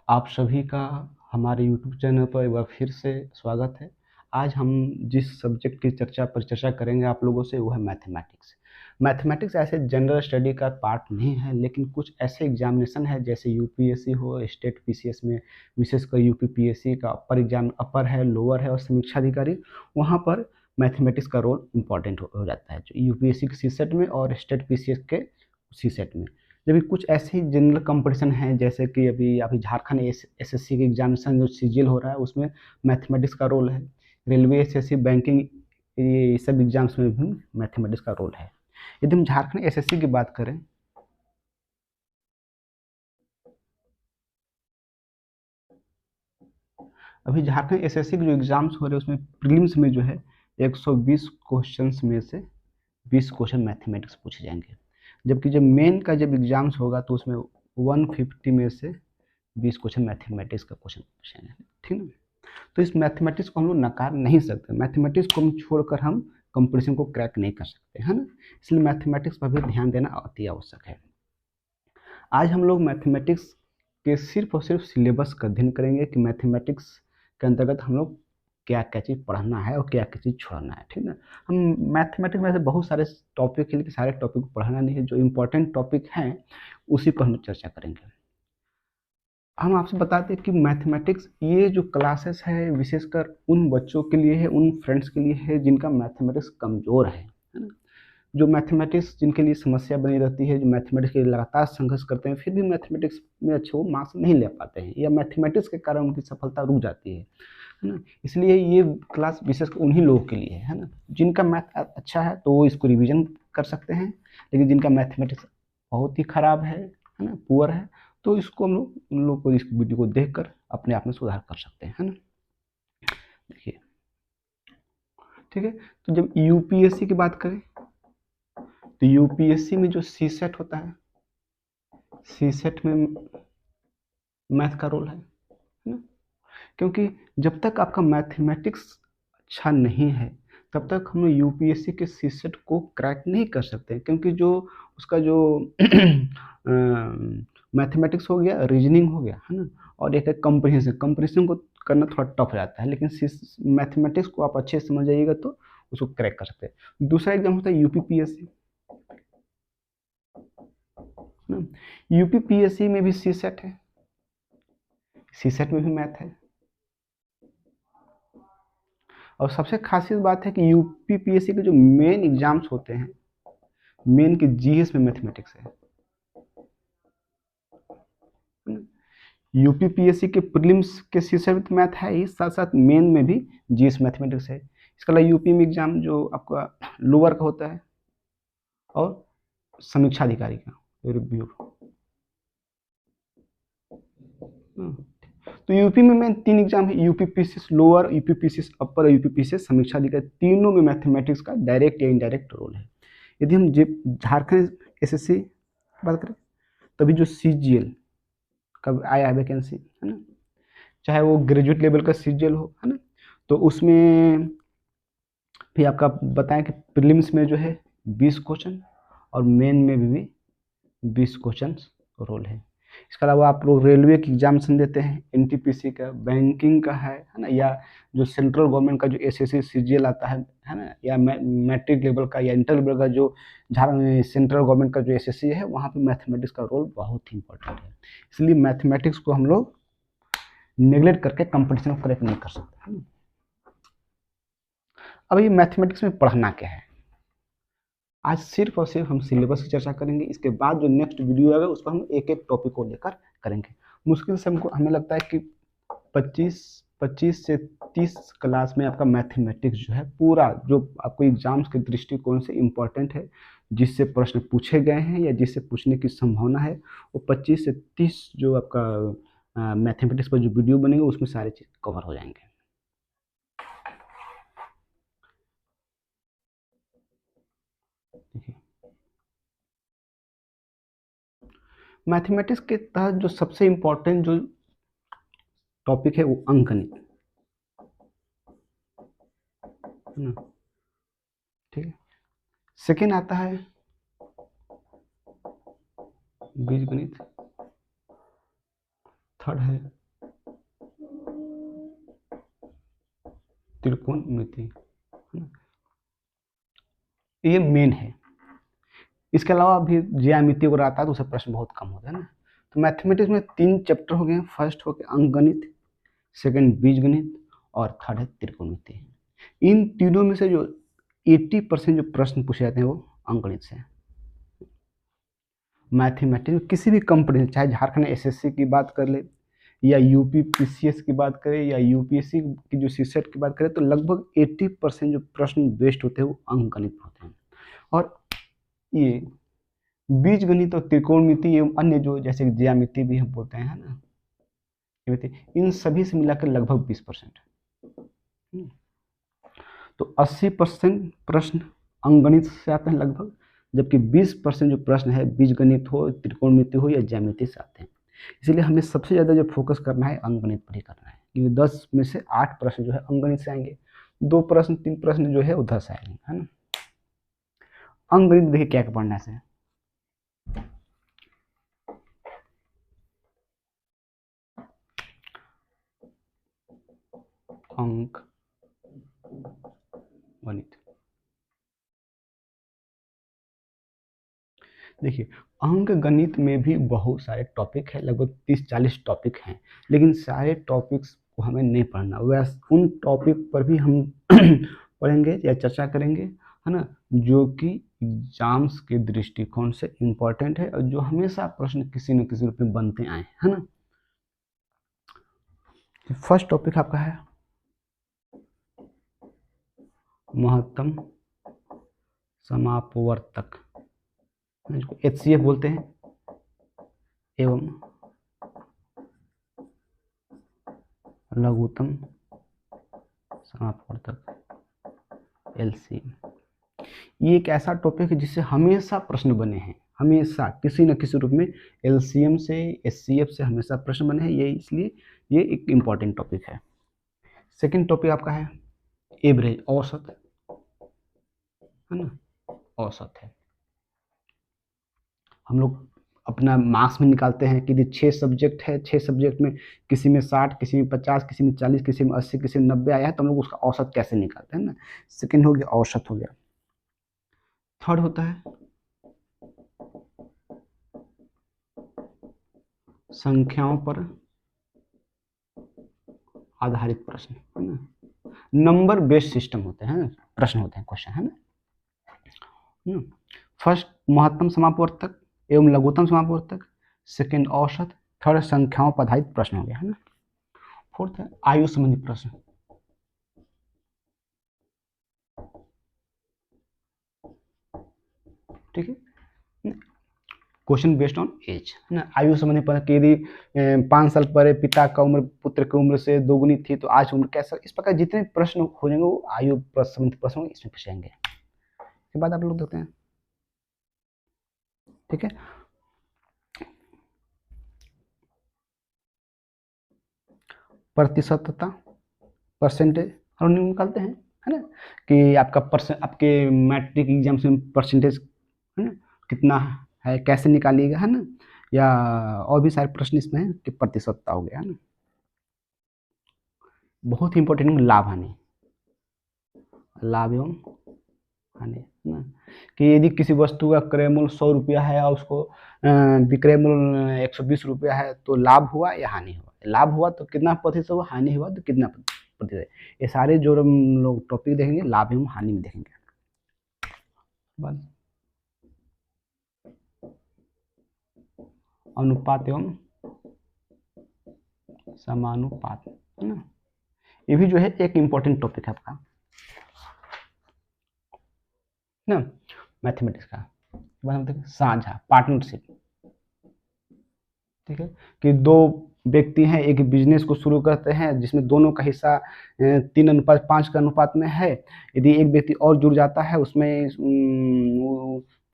आप सभी का हमारे यूट्यूब चैनल पर एक बार फिर से स्वागत है। आज हम जिस सब्जेक्ट की चर्चा करेंगे आप लोगों से वो है मैथमेटिक्स। मैथमेटिक्स ऐसे जनरल स्टडी का पार्ट नहीं है, लेकिन कुछ ऐसे एग्जामिनेशन है जैसे यूपीएससी हो, स्टेट पीसीएस में विशेषकर यूपीपीएससी का अपर है, लोअर है और समीक्षा अधिकारी, वहाँ पर मैथमेटिक्स का रोल इम्पॉर्टेंट हो जाता है, जो यूपीएससी के सीसेट में और स्टेट पीसीएस के सीसेट में। जबकि कुछ ऐसे ही जनरल कंपटीशन हैं जैसे कि अभी झारखंड एसएससी के एग्जामिनेशन जो सीजीएल हो रहा है उसमें मैथमेटिक्स का रोल है। रेलवे एसएससी, बैंकिंग, ये सब एग्जाम्स में भी मैथमेटिक्स का रोल है। यदि हम झारखंड एसएससी की बात करें, अभी झारखंड एसएससी के जो एग्जाम्स हो रहे हैं उसमें प्रीलिम्स में जो है 120 क्वेश्चंस में से 20 क्वेश्चन मैथमेटिक्स पूछे जाएंगे। जबकि जब एग्जाम्स होगा तो उसमें 150 में से 20 क्वेश्चन मैथमेटिक्स का क्वेश्चन पूछेंगे। ठीक है, तो इस मैथमेटिक्स को हम लोग नकार नहीं सकते। मैथमेटिक्स को हम छोड़कर हम कंपटीशन को क्रैक नहीं कर सकते, है ना। इसलिए मैथमेटिक्स पर भी ध्यान देना अति आवश्यक है। आज हम लोग मैथमेटिक्स के सिर्फ और सिर्फ सिलेबस का अध्ययन करेंगे कि मैथमेटिक्स के अंतर्गत हम लोग क्या क्या चीज़ पढ़ना है और क्या क्या चीज़ छोड़ना है। ठीक है ना। हम मैथमेटिक्स में से बहुत सारे टॉपिक है, लेकिन सारे टॉपिक को पढ़ना नहीं है। जो इम्पोर्टेंट टॉपिक हैं उसी पर हम चर्चा करेंगे। हम आपसे बताते हैं कि मैथमेटिक्स ये जो क्लासेस है विशेषकर उन बच्चों के लिए है, उन फ्रेंड्स के लिए है जिनका मैथमेटिक्स कमज़ोर है ना। जो मैथमेटिक्स जिनके लिए समस्या बनी रहती है, जो मैथमेटिक्स के लिए लगातार संघर्ष करते हैं, फिर भी मैथमेटिक्स में अच्छे वो मार्क्स नहीं ले पाते हैं या मैथमेटिक्स के कारण उनकी सफलता रुक जाती है ना। इसलिए ये क्लास विशेषकर उन्हीं लोगों के लिए है ना, जिनका मैथ अच्छा है तो वो इसको रिवीजन कर सकते हैं, लेकिन जिनका मैथमेटिक्स बहुत ही खराब है ना, पुअर है, तो इसको हम लोग उन लोग को इस वीडियो को देखकर अपने आप में सुधार कर सकते हैं, है ना। देखिए, ठीक है। तो जब यूपीएससी की बात करें तो यूपीएससी में जो सीसेट होता है, सीसेट में मैथ का रोल है ना। क्योंकि जब तक आपका मैथमेटिक्स अच्छा नहीं है तब तक हम यूपीएससी के सीसेट को क्रैक नहीं कर सकते, क्योंकि जो उसका जो मैथमेटिक्स हो गया, रीजनिंग हो गया, है ना, और एक है कंप्रीहेंशन। कंप्रीहेंशन को करना थोड़ा टफ हो जाता है, लेकिन मैथमेटिक्स को आप अच्छे से समझ जाइएगा तो उसको क्रैक कर सकते हैं। दूसरा एग्जाम होता है यूपीपीएससी ना। यूपीपीएससी में भी सीसेट है, सीसेट में भी मैथ है। और सबसे खासियत बात है कि यूपीपीएससी के जो मेन एग्जाम्स होते हैं, मेन के जीएस में मैथमेटिक्स है। यूपीपीएससी के प्रीलिम्स के शीर्षक में मैथ है ही, साथ साथ मेन में भी जीएस मैथमेटिक्स है। इसके अलावा यूपी में एग्जाम जो आपका लोअर का होता है और समीक्षा अधिकारी का रिव्यू। तो यूपी में मेन 3 एग्जाम है, यूपीपीसीएस लोअर, यूपीपीसीएस अपर और यूपीपीसीएस समीक्षा अधिकारी। तीनों में मैथमेटिक्स का डायरेक्ट या इनडायरेक्ट रोल है। यदि हम झारखंड एसएससी बात करें तभी जो सीजीएल का आया है वैकेंसी, है ना, चाहे वो ग्रेजुएट लेवल का सीजीएल हो, है ना, तो उसमें भी आपका बताएं कि प्रीलिम्स में जो है 20 क्वेश्चन और मेन में भी 20 क्वेश्चन रोल है। इसके अलावा आप लोग रेलवे की एग्जामिनेशन देते हैं, एनटीपीसी का, बैंकिंग का है ना, या जो सेंट्रल गवर्नमेंट का जो एसएससी सीजीएल आता है ना, या मैट्रिक लेवल का या इंटर लेवल का जो सेंट्रल गवर्नमेंट का जो एसएससी है, वहाँ पे मैथमेटिक्स का रोल बहुत ही इंपॉर्टेंट है। इसलिए मैथमेटिक्स को हम लोग नेग्लेक्ट करके कंपटीशन को क्रैक नहीं कर सकते, है ना। अब ये मैथमेटिक्स में पढ़ना क्या है, आज सिर्फ और सिर्फ हम सिलेबस की चर्चा करेंगे। इसके बाद जो नेक्स्ट वीडियो आएगा उस पर हम एक एक टॉपिक को लेकर करेंगे। मुश्किल से हमें लगता है कि 25 25 से 30 क्लास में आपका मैथमेटिक्स जो है पूरा, जो आपको एग्जाम्स के दृष्टिकोण से इम्पोर्टेंट है, जिससे प्रश्न पूछे गए हैं या जिससे पूछने की संभावना है, वो 25 से 30 जो आपका मैथमेटिक्स पर जो वीडियो बनेंगे उसमें सारी चीज़ कवर हो जाएंगे। देखिए, मैथमेटिक्स के तहत जो सबसे इम्पोर्टेंट जो टॉपिक है वो अंकगणित, है ना, ठीक है। सेकेंड आता है बीजगणित, थर्ड है त्रिकोणमिति, है ना, ये मेन है। इसके अलावा भी ज्यामिति वगैरह आता है तो उससे प्रश्न बहुत कम होता है ना। तो मैथमेटिक्स में 3 चैप्टर हो गए। फर्स्ट हो गया अंकगणित, सेकंड बीजगणित और थर्ड है त्रिकोणमिति। इन तीनों में से जो 80% जो प्रश्न पूछे जाते हैं वो अंकगणित से। मैथमेटिक्स में किसी भी कंपनी से, चाहे झारखंड एसएससी की बात कर ले या यूपी पीसीएस की बात करें या यूपीएससी की जो सीसेट की बात करें, तो लगभग 80% जो प्रश्न बेस्ड होते हैं वो अंकगणित होते हैं। और ये बीजगणित और त्रिकोणमिति एवं अन्य जो जैसे ज्यामिति भी हम बोलते हैं, है ना, इन सभी से मिलाकर लगभग 20%। तो 80% प्रश्न अंकगणित से आते हैं लगभग, जबकि 20% जो प्रश्न है बीजगणित हो, त्रिकोणमिति हो या ज्यामिति से आते हैं। इसलिए हमें सबसे ज़्यादा जो फोकस करना है अंकगणित पर ही करना है, क्योंकि 10 में से 8 प्रश्न जो है अंकगणित से आएंगे, 2 प्रश्न 3 प्रश्न जो है उधर से आएंगे, है ना। अंकगणित देखिए क्या क्या पढ़ना है। अंक गणित, देखिए अंक गणित में भी बहुत सारे टॉपिक है, लगभग 30-40 टॉपिक हैं, लेकिन सारे टॉपिक्स को हमें नहीं पढ़ना। वैसे उन टॉपिक पर भी हम पढ़ेंगे या चर्चा करेंगे, है ना, जो कि एग्जाम्स के दृष्टिकोण से इम्पोर्टेंट है और जो हमेशा प्रश्न किसी न किसी रूप में बनते आए, है ना। फर्स्ट टॉपिक आपका है महत्तम समापवर्तक, इसको HCF बोलते हैं, एवं लघुत्तम समापवर्तक LCM। ये एक ऐसा टॉपिक है जिससे हमेशा प्रश्न बने हैं, हमेशा किसी न किसी रूप में LCM से HCF से हमेशा प्रश्न बने हैं, ये इसलिए ये एक इम्पॉर्टेंट टॉपिक है। सेकंड टॉपिक आपका है एवरेज, औसत, है ना, औसत है। हम लोग अपना मार्क्स में निकालते हैं कि 6 सब्जेक्ट है, 6 सब्जेक्ट में किसी में 60, किसी में 50, किसी में 40, किसी में 80, किसी में 90 आया है, तो हम लोग उसका औसत कैसे निकालते हैं ना। सेकंड हो गया औसत हो गया। थर्ड होता है संख्याओं पर आधारित प्रश्न, है ना, नंबर बेस्ड सिस्टम होते हैं, प्रश्न होते हैं, क्वेश्चन, है ना। फर्स्ट महत्तम समापवर्तक एवं लघुत्तम समापवर्तक, सेकंड औसत, थर्ड संख्याओं पर आधारित प्रश्न हो गया, है ना। फोर्थ है आयु संबंधी प्रश्न, ठीक है, क्वेश्चन बेस्ड ऑन एज, है ना। आयु संबंधी प्रश्न कि यदि 5 साल पहले पिता का उम्र पुत्र की उम्र से दोगुनी थी तो आज उम्र कैसा, इस प्रकार जितने प्रश्न हो जाएंगे वो आयु संबंधी प्रश्न इसमें पूछेंगे। इसके बाद आप लोग देखते हैं, ठीक है, प्रतिशतता, परसेंटेज हम निकालते हैं, है ना, कि आपका आपके मैट्रिक एग्जाम में परसेंटेज, है ना, कितना है, कैसे निकालिएगा, है ना, या और भी सारे प्रश्न इसमें हैं कि प्रतिशतता हो गया, है ना। बहुत ही इंपॉर्टेंट लाभ हानि, लाभ एवं हानि, है ना, कि यदि किसी वस्तु का क्रय मूल्य 100 रुपया है और उसको विक्रय मूल्य 120 रुपया है, तो लाभ हुआ या हानि हुआ। लाभ हुआ तो कितना प्रतिशत हुआ, हानि हुआ तो कितना प्रतिशत। ये सारे जो हम लोग टॉपिक देखेंगे लाभ एवं हानि में देखेंगे। बस अनुपात एवं समानुपात, है ना, ये भी जो है एक इम्पोर्टेंट टॉपिक है आपका, ना, मैथमेटिक्स का। साझा, पार्टनरशिप, ठीक है, कि 2 व्यक्ति हैं, एक बिजनेस को शुरू करते हैं जिसमें दोनों का हिस्सा 3:5 के अनुपात में है। यदि एक व्यक्ति और जुड़ जाता है उसमें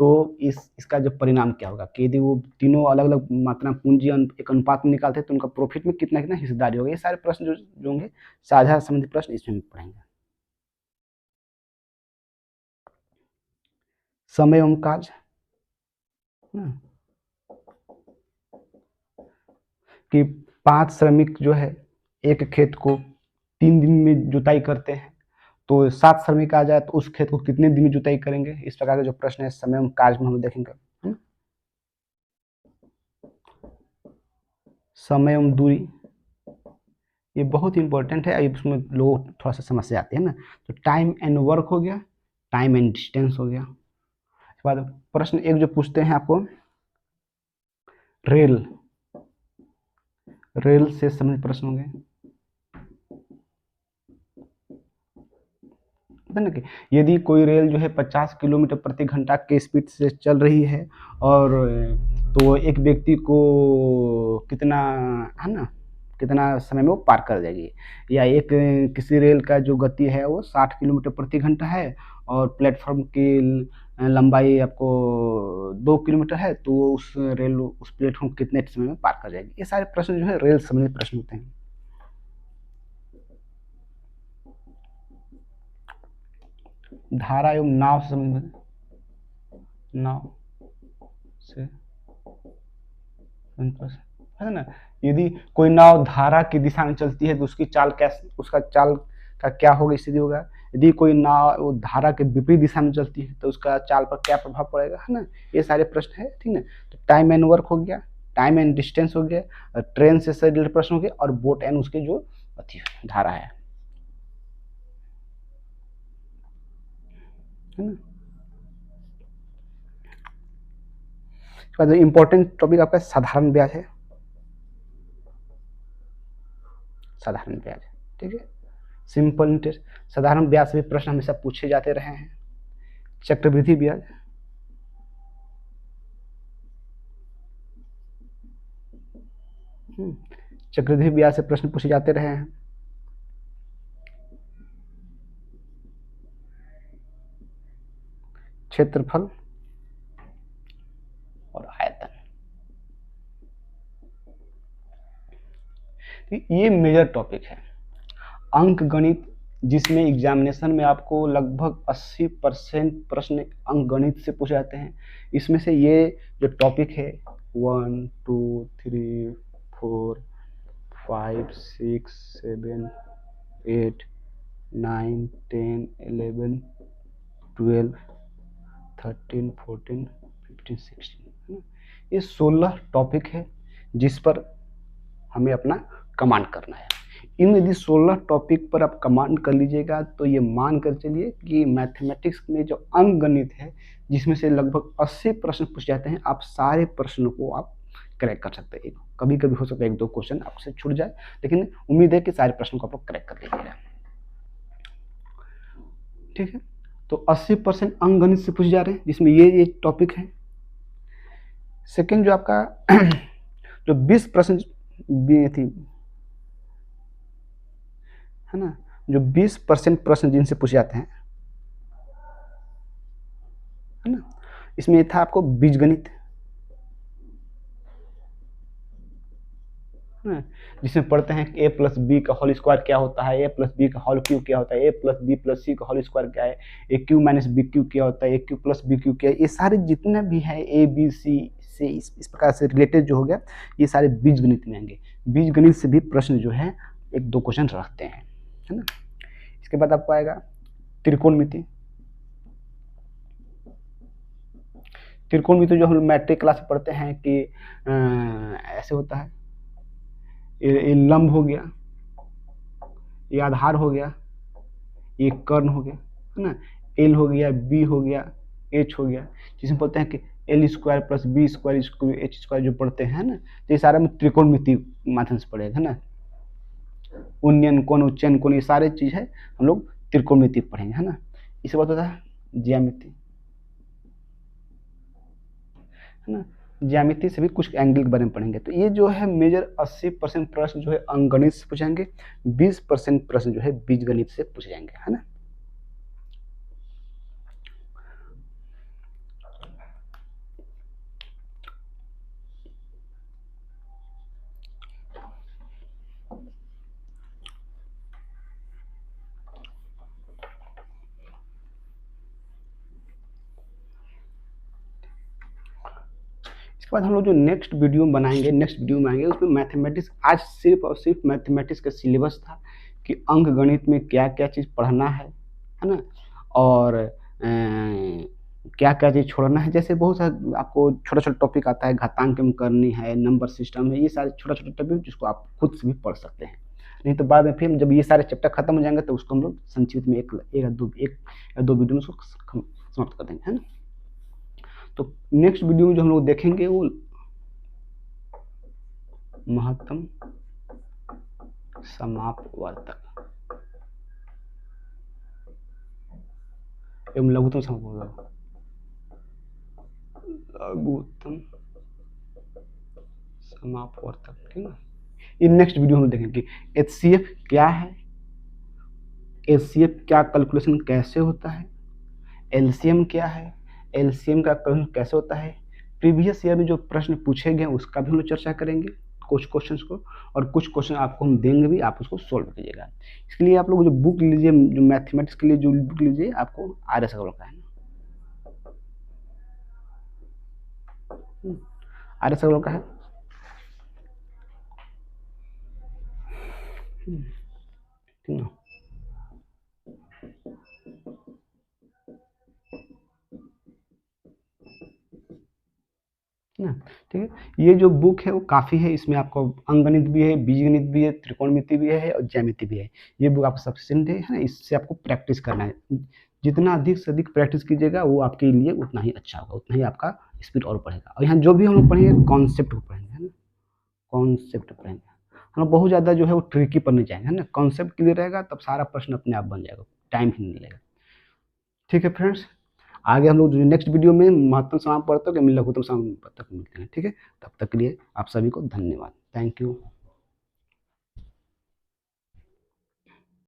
तो इसका जो परिणाम क्या होगा कि यदि वो तीनों अलग अलग मात्रा पूंजी एक अनुपात में निकालते हैं तो उनका प्रॉफिट में कितना कितना हिस्सेदारी होगा। ये सारे प्रश्न जो होंगे साझा संबंधी प्रश्न इसमें पढ़ेंगे। समय एवं कार्य, कि 5 श्रमिक जो है एक खेत को 3 दिन में जुताई करते हैं, तो 7 श्रमिक आ जाए तो उस खेत को कितने दिन में जुताई करेंगे? इस प्रकार का जो प्रश्न है समय एवं कार्य में हम देखेंगे। समय एवं दूरी, ये बहुत इंपॉर्टेंट है, इसमें लोग थोड़ा सा समस्या आती है ना। तो टाइम एंड वर्क हो गया, टाइम एंड डिस्टेंस हो गया। इसके बाद प्रश्न एक जो पूछते हैं आपको, रेल, रेल से संबंधित प्रश्न होंगे, ना कि यदि कोई रेल जो है 50 किलोमीटर प्रति घंटा के स्पीड से चल रही है और तो एक व्यक्ति को कितना, है ना, कितना समय में वो पार कर जाएगी। या एक किसी रेल का जो गति है वो 60 किलोमीटर प्रति घंटा है और प्लेटफॉर्म की लंबाई आपको 2 किलोमीटर है, तो उस रेल उस प्लेटफॉर्म कितने समय में पार कर जाएगी। ये सारे प्रश्न जो है रेल संबंधित प्रश्न होते हैं। धारा एवं नाव से संबंधित, नाव से है ना। यदि कोई नाव धारा की दिशा में चलती है तो उसकी चाल कैसे, उसका चाल का क्या होगा, स्थिति होगा। यदि कोई नाव धारा के विपरीत दिशा में चलती है तो उसका चाल पर क्या प्रभाव पड़ेगा, है ना। ये सारे प्रश्न है, ठीक है। तो टाइम एंड वर्क हो गया, टाइम एंड डिस्टेंस हो गया, ट्रेन से रिलेटेड प्रश्न हो गया, और बोट एंड उसके जो धारा है ना। इंपॉर्टेंट टॉपिक आपका साधारण ब्याज है, साधारण ब्याज, ठीक है। सिंपल इंटरेस्ट, साधारण ब्याज से भी प्रश्न हमेशा पूछे जाते रहे हैं। चक्रवृद्धि ब्याज, चक्रवृद्धि ब्याज से प्रश्न पूछे जाते रहे हैं। क्षेत्रफल और आयतन, ये मेजर टॉपिक है। अंक गणित, जिसमें एग्जामिनेशन में आपको लगभग 80% प्रश्न अंक गणित से पूछे जाते हैं। इसमें से ये जो टॉपिक है 1 2 3 4 5 6 7 8 9 10 11 12 13 14 15 16, ये 16 टॉपिक है जिस पर हमें अपना कमांड करना है। इन यदि 16 टॉपिक पर आप कमांड कर लीजिएगा तो ये मान कर चलिए कि मैथमेटिक्स में जो अंक गणित है, जिसमें से लगभग 80 प्रश्न पूछे जाते हैं, आप सारे प्रश्नों को आप क्रैक कर सकते हैं। कभी कभी हो सकता है 1-2 क्वेश्चन आपसे छूट जाए, लेकिन उम्मीद है कि सारे प्रश्नों को आप लोग क्रैक कर लीजिएगा, ठीक है। तो 80% अंक गणित से पूछे जा रहे हैं, जिसमें ये टॉपिक है। सेकेंड जो आपका जो 20 प्रश्न थी, है ना, जो 20% प्रश्न जिनसे पूछे जाते हैं, है ना, इसमें था आपको बीजगणित, है ना, जिसमें पढ़ते हैं कि a प्लस बी का होल स्क्वायर क्या होता है, a प्लस बी का होल क्यूब क्या होता है, a प्लस बी प्लस सी का होल स्क्वायर क्या है, ए क्यू माइनस बी क्यू क्या होता है, ए क्यू प्लस बी क्यू क्या है। ये सारे जितने भी है ए बी सी से इस प्रकार से रिलेटेड जो हो गया, ये सारे बीजगणित में आएंगे। बीजगणित से भी प्रश्न जो है 1-2 क्वेश्चन रखते हैं, है ना। इसके बाद आपको आएगा त्रिकोणमिति। त्रिकोणमिति जो हम मैट्रिक क्लास में पढ़ते हैं कि ऐसे होता है, ये लंब हो गया, ये आधार हो गया, ये कर्ण हो गया, है ना, एल हो गया, बी हो गया, एच हो गया, जिसमें बोलते हैं कि L square plus B square H square जो पढ़ते हैं ना, तो ये सारा में त्रिकोणमिति माध्यम से पढ़ेगा, है ना। उन्नयन कोण, उच्चयन कोण, ये सारे चीज है हम लोग त्रिकोणमिति पढ़ेंगे, है ना। इसके बाद होता है ज्यामिति, है ना। ज्यामिति से भी कुछ एंगल के बारे में पढ़ेंगे। तो ये जो है मेजर 80% प्रश्न जो है अंकगणित से पूछेंगे, 20% प्रश्न जो है बीजगणित से पूछे जाएंगे, है ना। बाद हम लोग जो नेक्स्ट वीडियो में आएंगे उसमें मैथमेटिक्स, आज सिर्फ और सिर्फ मैथमेटिक्स का सिलेबस था कि अंक गणित में क्या क्या चीज़ पढ़ना है ना, और क्या क्या चीज़ छोड़ना है। जैसे बहुत सारा आपको छोटा छोटा टॉपिक आता है, घातांक में करनी है, नंबर सिस्टम है, ये सारे छोटा छोटा टॉपिक जिसको आप खुद से भी पढ़ सकते हैं। नहीं तो बाद में फिर जब ये सारे चैप्टर खत्म हो जाएंगे तो उसको हम लोग संक्षिप्त में एक या दो वीडियो में उसको समाप्त कर देंगे, है ना। तो नेक्स्ट वीडियो में जो हम लोग देखेंगे वो महत्तम समापवर्तक एवं लघुत्तम समापवर्तक, लघुत्तम समापवर्तक, ठीक है। ये नेक्स्ट वीडियो में देखेंगे HCF क्या है, HCF क्या कैलकुलेशन कैसे होता है, LCM क्या है, LCM का कैलकुलेशन कैसे होता है, प्रीवियस ईयर में जो प्रश्न पूछे गए उसका भी हम लोग चर्चा करेंगे कुछ क्वेश्चंस को, और कुछ क्वेश्चन आपको हम देंगे भी, आप उसको सोल्व कीजिएगा। इसके लिए आप लोग जो बुक लीजिए, जो मैथमेटिक्स के लिए जो बुक लीजिए, आपको RS अग्रवाल का है ना, RS अग्रवाल का है, ठीक ना। ना ठीक है, ये जो बुक है वो काफ़ी है, इसमें आपको अंकगणित भी है, बीजगणित भी है, त्रिकोणमिति भी है और ज्यामिति भी है। ये बुक आपको सफिशिएंट है ना, इससे आपको प्रैक्टिस करना है। जितना अधिक से अधिक प्रैक्टिस कीजिएगा वो आपके लिए उतना ही अच्छा होगा, उतना ही आपका स्पीड और बढ़ेगा। और यहाँ जो भी हम लोग पढ़ेंगे कॉन्सेप्ट को पढ़ेंगे, है ना, कॉन्सेप्ट पढ़ेंगे। हम लोग बहुत ज़्यादा जो है वो ट्रिकी पढ़ने जाएंगे, है ना। कॉन्सेप्ट क्लियर रहेगा तब सारा प्रश्न अपने आप बन जाएगा, टाइम ही नहीं लगेगा। ठीक है फ्रेंड्स, आगे हम लोग नेक्स्ट वीडियो में महत्तम समापवर्तक या लघुत्तम समापवर्तक मिलते हैं, ठीक है। तब तक के लिए आप सभी को धन्यवाद, थैंक यू।